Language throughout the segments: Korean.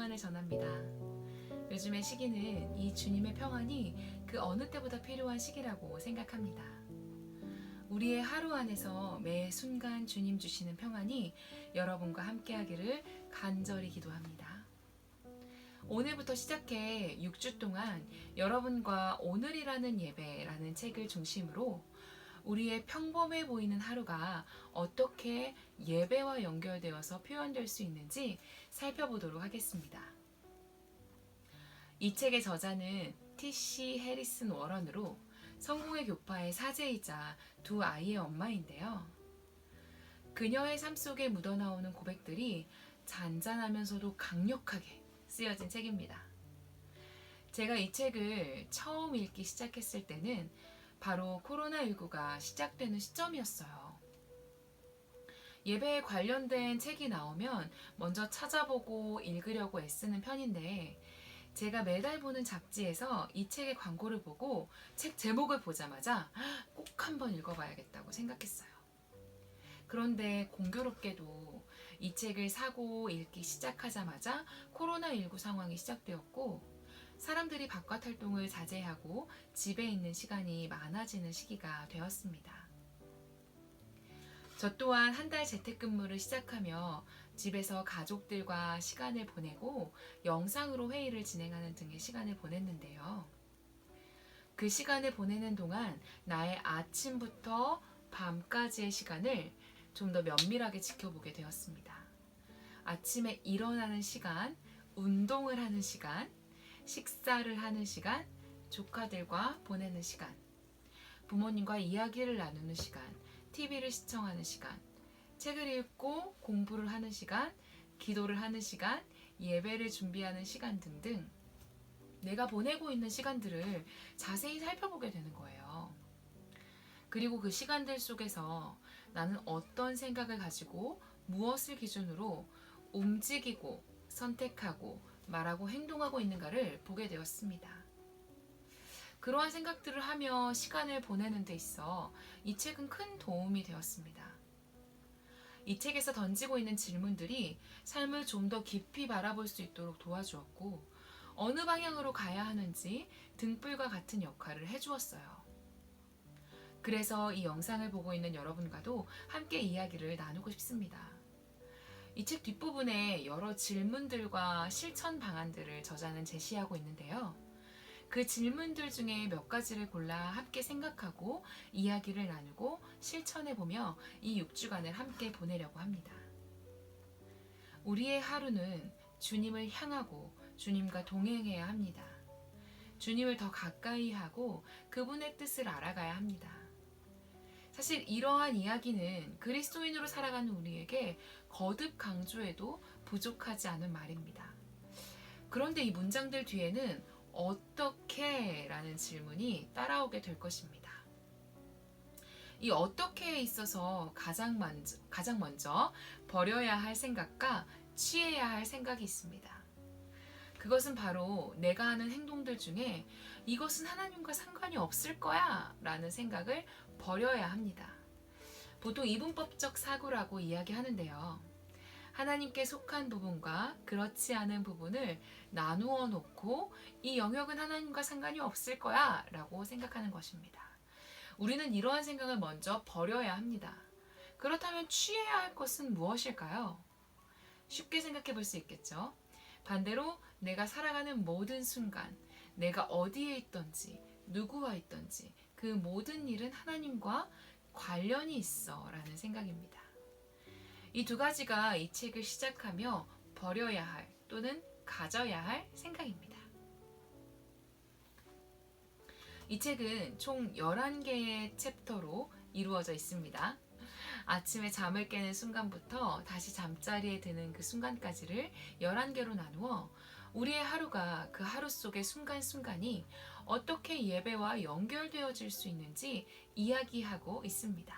평안을 전합니다. 요즘의 시기는 이 주님의 평안이 그 어느 때보다 필요한 시기라고 생각합니다. 우리의 하루 안에서 매 순간 주님 주시는 평안이 여러분과 함께하기를 간절히 기도합니다. 오늘부터 시작해 6주 동안 여러분과 오늘이라는 예배라는 책을 중심으로 우리의 평범해 보이는 하루가 어떻게 예배와 연결되어서 표현될 수 있는지 살펴보도록 하겠습니다. 이 책의 저자는 T.C. 해리슨 워런으로 성공의 교파의 사제이자 두 아이의 엄마인데요. 그녀의 삶 속에 묻어나오는 고백들이 잔잔하면서도 강력하게 쓰여진 책입니다. 제가 이 책을 처음 읽기 시작했을 때는 바로 코로나19가 시작되는 시점이었어요. 예배에 관련된 책이 나오면 먼저 찾아보고 읽으려고 애쓰는 편인데 제가 매달 보는 잡지에서 이 책의 광고를 보고 책 제목을 보자마자 꼭 한번 읽어봐야겠다고 생각했어요. 그런데 공교롭게도 이 책을 사고 읽기 시작하자마자 코로나19 상황이 시작되었고 사람들이 바깥 활동을 자제하고 집에 있는 시간이 많아지는 시기가 되었습니다. 저 또한 한 달 재택근무를 시작하며 집에서 가족들과 시간을 보내고 영상으로 회의를 진행하는 등의 시간을 보냈는데요. 그 시간을 보내는 동안 나의 아침부터 밤까지의 시간을 좀 더 면밀하게 지켜보게 되었습니다. 아침에 일어나는 시간, 운동을 하는 시간, 식사를 하는 시간, 조카들과 보내는 시간, 부모님과 이야기를 나누는 시간, TV를 시청하는 시간, 책을 읽고 공부를 하는 시간, 기도를 하는 시간, 예배를 준비하는 시간 등등 내가 보내고 있는 시간들을 자세히 살펴보게 되는 거예요. 그리고 그 시간들 속에서 나는 어떤 생각을 가지고 무엇을 기준으로 움직이고 선택하고 말하고 행동하고 있는가를 보게 되었습니다. 그러한 생각들을 하며 시간을 보내는 데 있어 이 책은 큰 도움이 되었습니다. 이 책에서 던지고 있는 질문들이 삶을 좀 더 깊이 바라볼 수 있도록 도와주었고 어느 방향으로 가야 하는지 등불과 같은 역할을 해주었어요. 그래서 이 영상을 보고 있는 여러분과도 함께 이야기를 나누고 싶습니다. 이 책 뒷부분에 여러 질문들과 실천 방안들을 저자는 제시하고 있는데요. 그 질문들 중에 몇 가지를 골라 함께 생각하고 이야기를 나누고 실천해보며 이 6주간을 함께 보내려고 합니다. 우리의 하루는 주님을 향하고 주님과 동행해야 합니다. 주님을 더 가까이 하고 그분의 뜻을 알아가야 합니다. 사실 이러한 이야기는 그리스도인으로 살아가는 우리에게 거듭 강조해도 부족하지 않은 말입니다. 그런데 이 문장들 뒤에는 어떻게? 라는 질문이 따라오게 될 것입니다. 이 어떻게에 있어서 가장 먼저 버려야 할 생각과 취해야 할 생각이 있습니다. 그것은 바로 내가 하는 행동들 중에 이것은 하나님과 상관이 없을 거야 라는 생각을 버려야 합니다. 보통 이분법적 사고라고 이야기하는데요. 하나님께 속한 부분과 그렇지 않은 부분을 나누어 놓고 이 영역은 하나님과 상관이 없을 거야 라고 생각하는 것입니다. 우리는 이러한 생각을 먼저 버려야 합니다. 그렇다면 취해야 할 것은 무엇일까요? 쉽게 생각해 볼 수 있겠죠. 반대로 내가 살아가는 모든 순간, 내가 어디에 있든지, 누구와 있든지 그 모든 일은 하나님과 관련이 있어 라는 생각입니다. 이 두 가지가 이 책을 시작하며 버려야 할 또는 가져야 할 생각입니다. 이 책은 총 11개의 챕터로 이루어져 있습니다. 아침에 잠을 깨는 순간부터 다시 잠자리에 드는 그 순간까지를 11개로 나누어 우리의 하루가 그 하루 속의 순간순간이 어떻게 예배와 연결되어질 수 있는지 이야기하고 있습니다.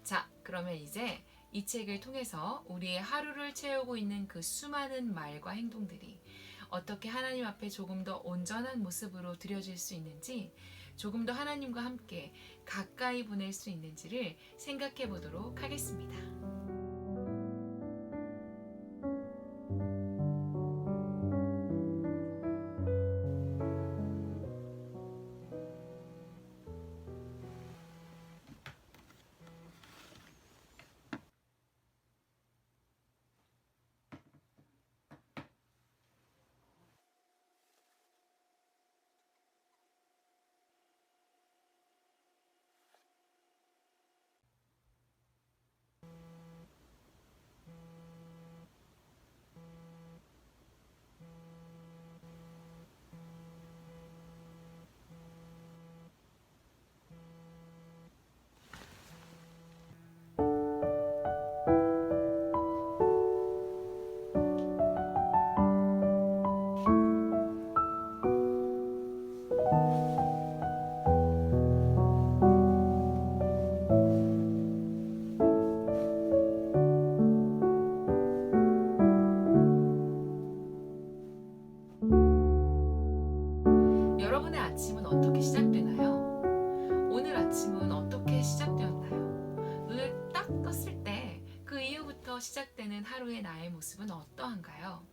자, 그러면 이제 이 책을 통해서 우리의 하루를 채우고 있는 그 수많은 말과 행동들이 어떻게 하나님 앞에 조금 더 온전한 모습으로 드려질 수 있는지, 조금 더 하나님과 함께 가까이 보낼 수 있는지를 생각해 보도록 하겠습니다. 아침은 어떻게 시작되나요? 오늘 아침은 어떻게 시작되었나요? 눈을 딱 떴을 때 그 이후부터 시작되는 하루의 나의 모습은 어떠한가요?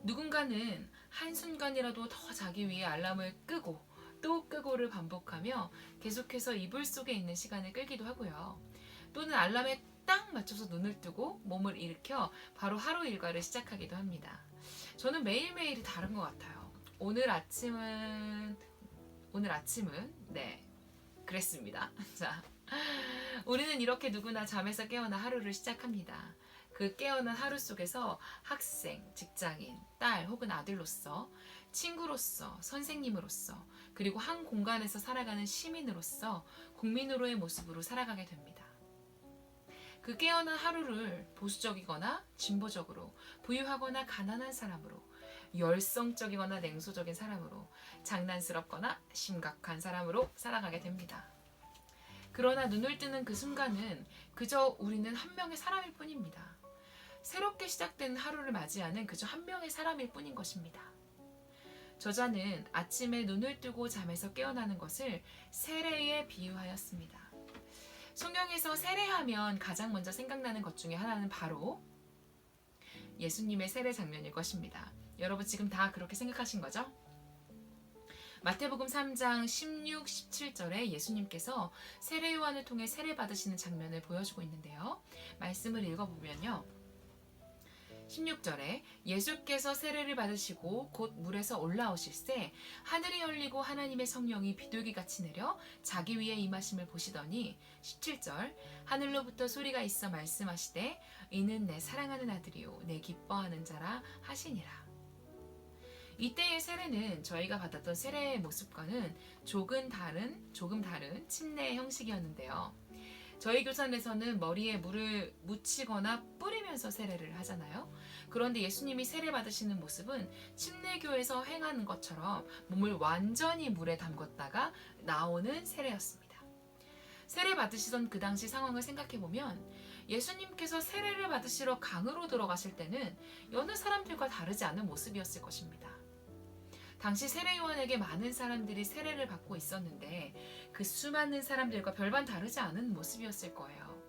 누군가는 한순간이라도 더 자기 위해 알람을 끄고 또 끄고를 반복하며 계속해서 이불 속에 있는 시간을 끌기도 하고요. 또는 알람에 딱 맞춰서 눈을 뜨고 몸을 일으켜 바로 하루 일과를 시작하기도 합니다. 저는 매일매일이 다른 것 같아요. 오늘 아침은 네, 그랬습니다. 자, 우리는 이렇게 누구나 잠에서 깨어나 하루를 시작합니다. 그 깨어난 하루 속에서 학생, 직장인, 딸 혹은 아들로서, 친구로서, 선생님으로서, 그리고 한 공간에서 살아가는 시민으로서 국민으로의 모습으로 살아가게 됩니다. 그 깨어난 하루를 보수적이거나 진보적으로, 부유하거나 가난한 사람으로, 열성적이거나 냉소적인 사람으로, 장난스럽거나 심각한 사람으로 살아가게 됩니다. 그러나 눈을 뜨는 그 순간은 그저 우리는 한 명의 사람일 뿐입니다. 새롭게 시작된 하루를 맞이하는 그저 한 명의 사람일 뿐인 것입니다. 저자는 아침에 눈을 뜨고 잠에서 깨어나는 것을 세례에 비유하였습니다. 성경에서 세례하면 가장 먼저 생각나는 것 중에 하나는 바로 예수님의 세례 장면일 것입니다. 여러분 지금 다 그렇게 생각하신 거죠? 마태복음 3장 16, 17절에 예수님께서 세례 요한을 통해 세례 받으시는 장면을 보여주고 있는데요. 말씀을 읽어보면요. 16절에 예수께서 세례를 받으시고 곧 물에서 올라오실새 하늘이 열리고 하나님의 성령이 비둘기같이 내려 자기 위에 임하심을 보시더니 17절 하늘로부터 소리가 있어 말씀하시되 이는 내 사랑하는 아들이요 내 기뻐하는 자라 하시니라. 이때의 세례는 저희가 받았던 세례의 모습과는 조금 다른 침례의 형식이었는데요. 저희 교산에서는 머리에 물을 묻히거나 뿌리면서 세례를 하잖아요. 그런데 예수님이 세례 받으시는 모습은 침례교에서 행하는 것처럼 몸을 완전히 물에 담궜다가 나오는 세례였습니다. 세례 받으시던 그 당시 상황을 생각해보면 예수님께서 세례를 받으시러 강으로 들어가실 때는 여느 사람들과 다르지 않은 모습이었을 것입니다. 당시 세례 요한에게 많은 사람들이 세례를 받고 있었는데 그 수많은 사람들과 별반 다르지 않은 모습이었을 거예요.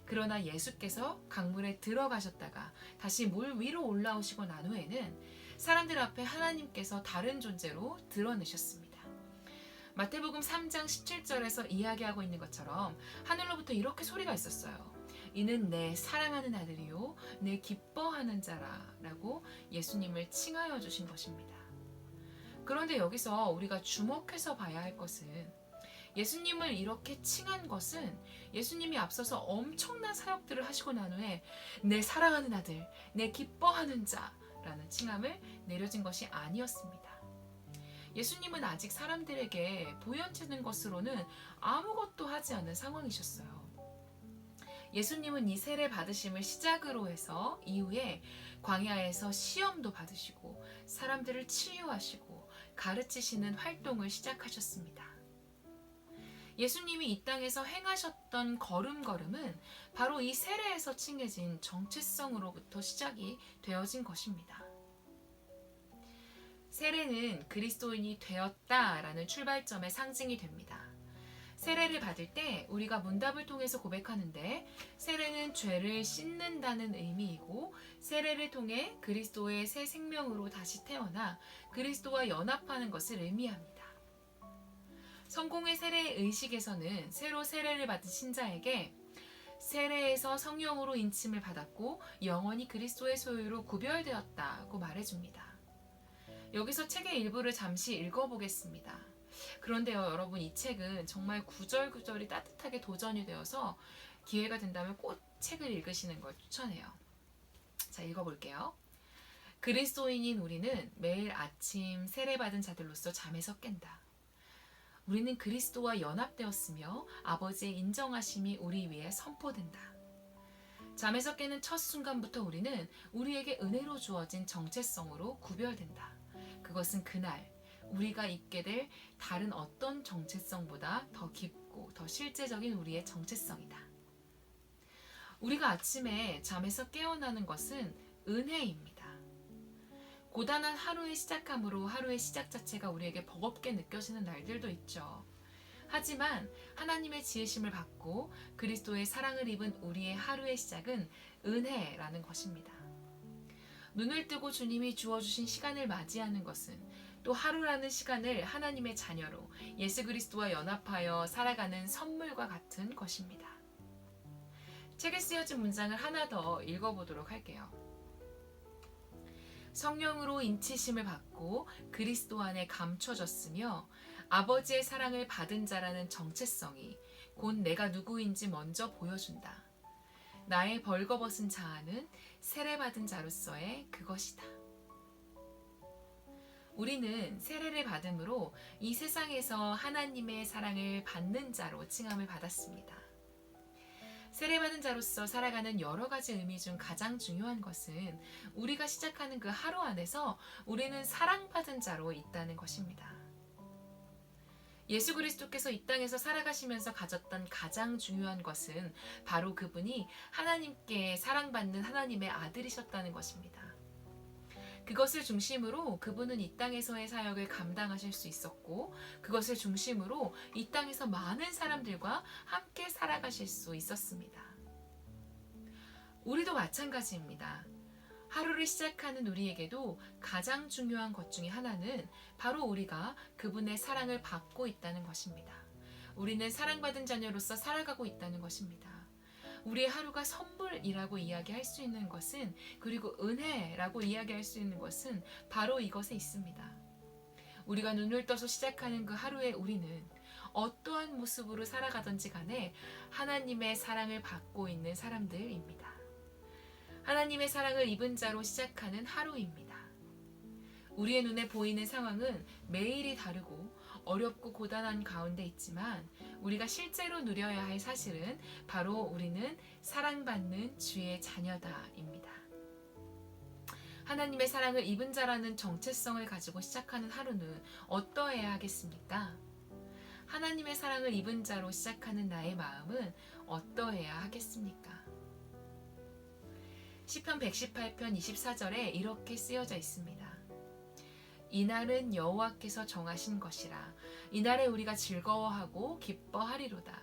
그러나 예수께서 강물에 들어가셨다가 다시 물 위로 올라오시고 난 후에는 사람들 앞에 하나님께서 다른 존재로 드러내셨습니다. 마태복음 3장 17절에서 이야기하고 있는 것처럼 하늘로부터 이렇게 소리가 있었어요. 이는 내 사랑하는 아들이요 내 기뻐하는 자라 라고 예수님을 칭하여 주신 것입니다. 그런데 여기서 우리가 주목해서 봐야 할 것은 예수님을 이렇게 칭한 것은 예수님이 앞서서 엄청난 사역들을 하시고 난 후에 내 사랑하는 아들, 내 기뻐하는 자라는 칭함을 내려진 것이 아니었습니다. 예수님은 아직 사람들에게 보여지는 것으로는 아무것도 하지 않은 상황이셨어요. 예수님은 이 세례 받으심을 시작으로 해서 이후에 광야에서 시험도 받으시고 사람들을 치유하시고 가르치시는 활동을 시작하셨습니다. 예수님이 이 땅에서 행하셨던 걸음걸음은 바로 이 세례에서 칭해진 정체성으로부터 시작이 되어진 것입니다. 세례는 그리스도인이 되었다라는 출발점의 상징이 됩니다. 세례를 받을 때 우리가 문답을 통해서 고백하는데 세례는 죄를 씻는다는 의미이고 세례를 통해 그리스도의 새 생명으로 다시 태어나 그리스도와 연합하는 것을 의미합니다. 성공의 세례 의식에서는 새로 세례를 받은 신자에게 세례에서 성령으로 인침을 받았고 영원히 그리스도의 소유로 구별되었다고 말해줍니다. 여기서 책의 일부를 잠시 읽어보겠습니다. 그런데요, 여러분 이 책은 정말 구절구절이 따뜻하게 도전이 되어서 기회가 된다면 꼭 책을 읽으시는 걸 추천해요. 자, 읽어볼게요. 그리스도인인 우리는 매일 아침 세례받은 자들로서 잠에서 깬다. 우리는 그리스도와 연합되었으며 아버지의 인정하심이 우리 위에 선포된다. 잠에서 깨는 첫 순간부터 우리는 우리에게 은혜로 주어진 정체성으로 구별된다. 그것은 그날 우리가 입게 될 다른 어떤 정체성보다 더 깊고 더 실제적인 우리의 정체성이다. 우리가 아침에 잠에서 깨어나는 것은 은혜입니다. 고단한 하루의 시작함으로 하루의 시작 자체가 우리에게 버겁게 느껴지는 날들도 있죠. 하지만 하나님의 지으심을 받고 그리스도의 사랑을 입은 우리의 하루의 시작은 은혜라는 것입니다. 눈을 뜨고 주님이 주어주신 시간을 맞이하는 것은 또 하루라는 시간을 하나님의 자녀로 예수 그리스도와 연합하여 살아가는 선물과 같은 것입니다. 책에 쓰여진 문장을 하나 더 읽어보도록 할게요. 성령으로 인치심을 받고 그리스도 안에 감춰졌으며 아버지의 사랑을 받은 자라는 정체성이 곧 내가 누구인지 먼저 보여준다. 나의 벌거벗은 자아는 세례받은 자로서의 그것이다. 우리는 세례를 받음으로 이 세상에서 하나님의 사랑을 받는 자로 칭함을 받았습니다. 세례받은 자로서 살아가는 여러 가지 의미 중 가장 중요한 것은 우리가 시작하는 그 하루 안에서 우리는 사랑받은 자로 있다는 것입니다. 예수 그리스도께서 이 땅에서 살아가시면서 가졌던 가장 중요한 것은 바로 그분이 하나님께 사랑받는 하나님의 아들이셨다는 것입니다. 그것을 중심으로 그분은 이 땅에서의 사역을 감당하실 수 있었고 그것을 중심으로 이 땅에서 많은 사람들과 함께 살아가실 수 있었습니다. 우리도 마찬가지입니다. 하루를 시작하는 우리에게도 가장 중요한 것 중에 하나는 바로 우리가 그분의 사랑을 받고 있다는 것입니다. 우리는 사랑받은 자녀로서 살아가고 있다는 것입니다. 우리의 하루가 선물이라고 이야기할 수 있는 것은 그리고 은혜라고 이야기할 수 있는 것은 바로 이것에 있습니다. 우리가 눈을 떠서 시작하는 그 하루에 우리는 어떠한 모습으로 살아가든지 간에 하나님의 사랑을 받고 있는 사람들입니다. 하나님의 사랑을 입은 자로 시작하는 하루입니다. 우리의 눈에 보이는 상황은 매일이 다르고 어렵고 고단한 가운데 있지만 우리가 실제로 누려야 할 사실은 바로 우리는 사랑받는 주의 자녀다입니다. 하나님의 사랑을 입은 자라는 정체성을 가지고 시작하는 하루는 어떠해야 하겠습니까? 하나님의 사랑을 입은 자로 시작하는 나의 마음은 어떠해야 하겠습니까? 시편 118편 24절에 이렇게 쓰여져 있습니다. 이날은 여호와께서 정하신 것이라 이날에 우리가 즐거워하고 기뻐하리로다.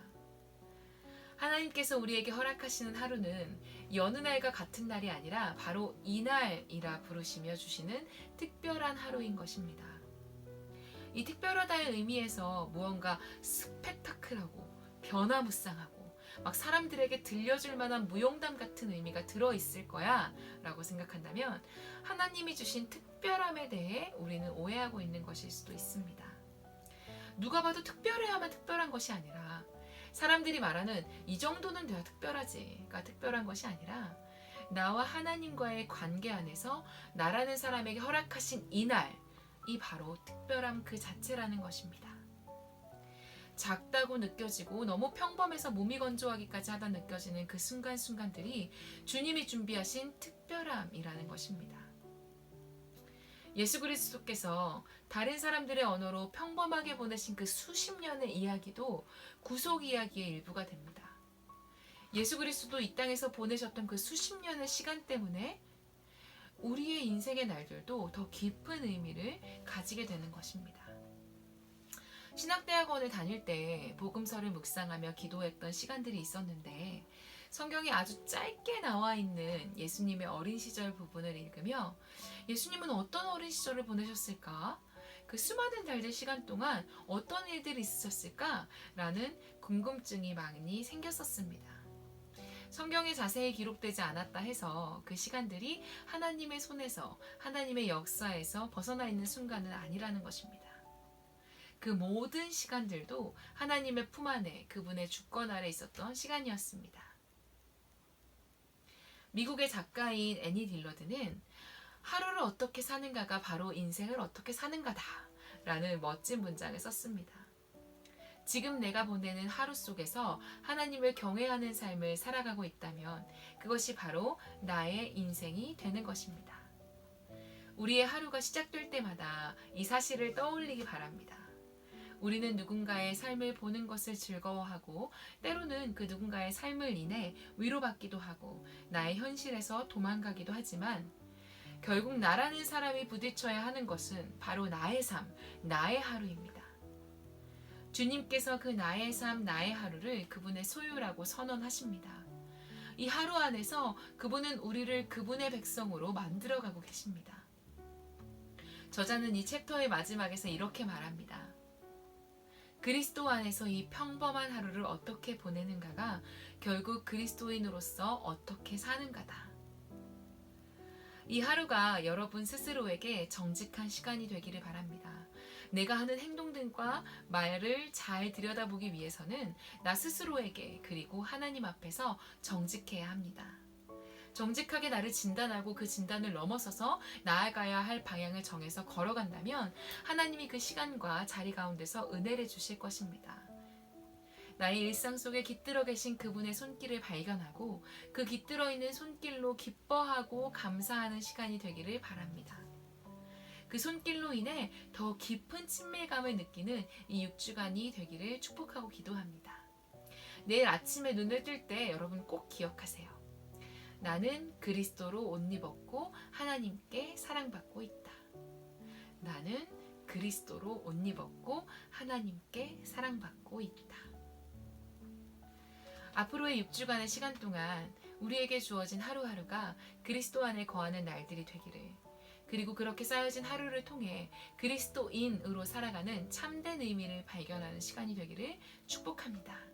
하나님께서 우리에게 허락하시는 하루는 여느 날과 같은 날이 아니라 바로 이날이라 부르시며 주시는 특별한 하루인 것입니다. 이 특별하다의 의미에서 무언가 스펙타클하고 변화무쌍하고 막 사람들에게 들려줄 만한 무용담 같은 의미가 들어있을 거야 라고 생각한다면 하나님이 주신 특별함에 대해 우리는 오해하고 있는 것일 수도 있습니다. 누가 봐도 특별해야만 특별한 것이 아니라 사람들이 말하는 이 정도는 돼야 특별하지가 특별한 것이 아니라 나와 하나님과의 관계 안에서 나라는 사람에게 허락하신 이날, 이 바로 특별함 그 자체라는 것입니다. 작다고 느껴지고 너무 평범해서 몸이 건조하기까지 하다 느껴지는 그 순간순간들이 주님이 준비하신 특별함이라는 것입니다. 예수 그리스도께서 다른 사람들의 언어로 평범하게 보내신 그 수십 년의 이야기도 구속 이야기의 일부가 됩니다. 예수 그리스도도 이 땅에서 보내셨던 그 수십 년의 시간 때문에 우리의 인생의 날들도 더 깊은 의미를 가지게 되는 것입니다. 신학대학원을 다닐 때 복음서를 묵상하며 기도했던 시간들이 있었는데 성경에 아주 짧게 나와 있는 예수님의 어린 시절 부분을 읽으며 예수님은 어떤 어린 시절을 보내셨을까? 그 수많은 달들 시간 동안 어떤 일들이 있으셨을까? 라는 궁금증이 많이 생겼었습니다. 성경에 자세히 기록되지 않았다 해서 그 시간들이 하나님의 손에서 하나님의 역사에서 벗어나 있는 순간은 아니라는 것입니다. 그 모든 시간들도 하나님의 품 안에 그분의 주권 아래 있었던 시간이었습니다. 미국의 작가인 애니 딜러드는 하루를 어떻게 사는가가 바로 인생을 어떻게 사는가다 라는 멋진 문장을 썼습니다. 지금 내가 보내는 하루 속에서 하나님을 경외하는 삶을 살아가고 있다면 그것이 바로 나의 인생이 되는 것입니다. 우리의 하루가 시작될 때마다 이 사실을 떠올리기 바랍니다. 우리는 누군가의 삶을 보는 것을 즐거워하고 때로는 그 누군가의 삶을 인해 위로받기도 하고 나의 현실에서 도망가기도 하지만 결국 나라는 사람이 부딪혀야 하는 것은 바로 나의 삶, 나의 하루입니다. 주님께서 그 나의 삶, 나의 하루를 그분의 소유라고 선언하십니다. 이 하루 안에서 그분은 우리를 그분의 백성으로 만들어가고 계십니다. 저자는 이 챕터의 마지막에서 이렇게 말합니다. 그리스도 안에서 이 평범한 하루를 어떻게 보내는가가 결국 그리스도인으로서 어떻게 사는가다. 이 하루가 여러분 스스로에게 정직한 시간이 되기를 바랍니다. 내가 하는 행동들과 말을 잘 들여다보기 위해서는 나 스스로에게 그리고 하나님 앞에서 정직해야 합니다. 정직하게 나를 진단하고 그 진단을 넘어서서 나아가야 할 방향을 정해서 걸어간다면 하나님이 그 시간과 자리 가운데서 은혜를 주실 것입니다. 나의 일상 속에 깃들어 계신 그분의 손길을 발견하고 그 깃들어 있는 손길로 기뻐하고 감사하는 시간이 되기를 바랍니다. 그 손길로 인해 더 깊은 친밀감을 느끼는 이 6주간이 되기를 축복하고 기도합니다. 내일 아침에 눈을 뜰 때 여러분 꼭 기억하세요. 나는 그리스도로 옷 입었고 하나님께 사랑받고 있다. 나는 그리스도로 옷 입었고 하나님께 사랑받고 있다. 앞으로의 6주간의 시간 동안 우리에게 주어진 하루하루가 그리스도 안에 거하는 날들이 되기를, 그리고 그렇게 쌓여진 하루를 통해 그리스도인으로 살아가는 참된 의미를 발견하는 시간이 되기를 축복합니다.